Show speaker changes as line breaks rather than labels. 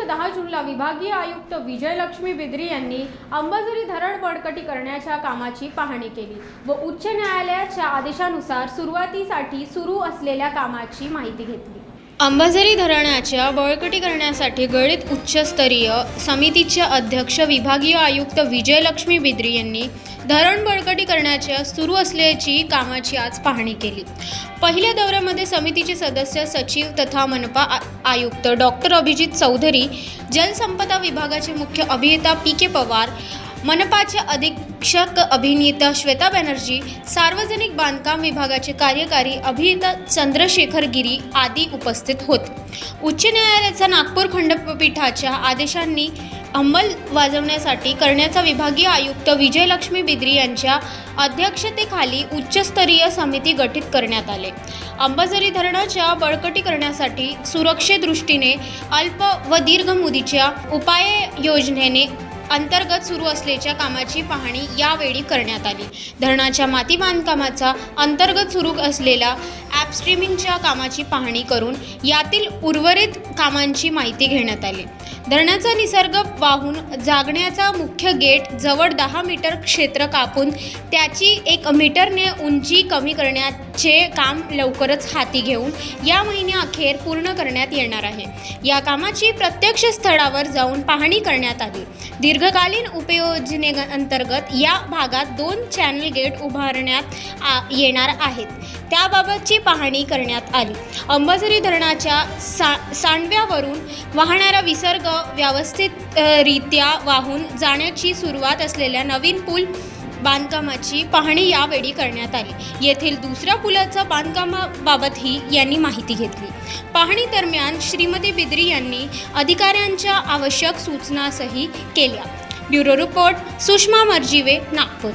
10 जूनला विभागीय आयुक्त विजयलक्ष्मी बिद्री यांनी अंबाझरी धरण बळकटी करण्याच्या कामाची पाहणी केली व उच्च न्यायालयाच्या आदेशानुसार सुरुवातीसाठी सुरू असलेल्या कामाची माहिती घेतली।
अंबाझरी धरणाच्या बळकटी करण्यासाठी गठीत उच्चस्तरीय समितीचे अध्यक्ष विभागीय आयुक्त विजयलक्ष्मी बिद्री यांनी धरण बळकटी करण्याच्या सुरू असलेल्या कामाची आज पाहणी केली। पहिल्या दौऱ्यामध्ये समितीचे सदस्य सचिव तथा मनपा आयुक्त डॉक्टर अभिजित चौधरी, जलसंपदा विभागाचे मुख्य अभियंता पी.के. पवार, मनपाचे अधीक्षक अभिनेता श्वेता बॅनर्जी, सार्वजनिक बांधकाम विभागाचे कार्यकारी अभियंता चंद्रशेखर गिरी आदी उपस्थित होते। उच्च न्यायालयाच्या नागपूर खंडपीठाच्या आदेशांनी अंमलबजावणीसाठी करण्याचा विभागीय आयुक्त विजयलक्ष्मी बिद्री यांच्या अध्यक्षतेखाली उच्चस्तरीय समिती गठीत करण्यात आले। अंबाझरी धरणाच्या बळकटी करण्यासाठी सुरक्षेदृष्टीने अल्प व दीर्घ मुदतीच्या उपाययोजनेने अंतर्गत सुरू असलेल्या कामाची पाहणी यावेळी करण्यात आली। धरणाच्या माती बांधकामाचा अंतर्गत सुरू असलेल्या ॲपस्ट्रीमिंगच्या कामाची पाहणी करून यातील उर्वरित कामांची माहिती घेण्यात आली। धरणाचा निसर्ग वाहून जाण्याचा मुख्य गेट जवळ 10 मीटर क्षेत्र कापून त्याची 1 मीटरने उंची कमी करण्याचे काम लवकरच हाती घेऊन या महिन्याअखेर पूर्ण करण्यात येणार आहे। या कामाची प्रत्यक्ष स्थळावर जाऊन पाहणी करण्यात आली। दीर्घकालीन उपयोजनेअंतर्गत या भागात 2 चॅनल गेट उभारण्यात येणार आहेत, त्याबाबतची पाहणी करण्यात आली। अंबाझरी धरणाच्या सांडव्यावरून वाहणारा विसर्ग व्यवस्थितरित्या वाहून जाण्याची सुरुवात असलेल्या नवीन पूल बांधकामाची पाहणी यावेळी करण्यात आली। येथील दुसऱ्या पुलाच्या बांधकामाबाबतही यांनी माहिती घेतली। पाहणी दरम्यान श्रीमती बिद्री यांनी अधिकाऱ्यांच्या आवश्यक सूचनासही केल्या। Bureau report, Sushma Marjive, Nagpur.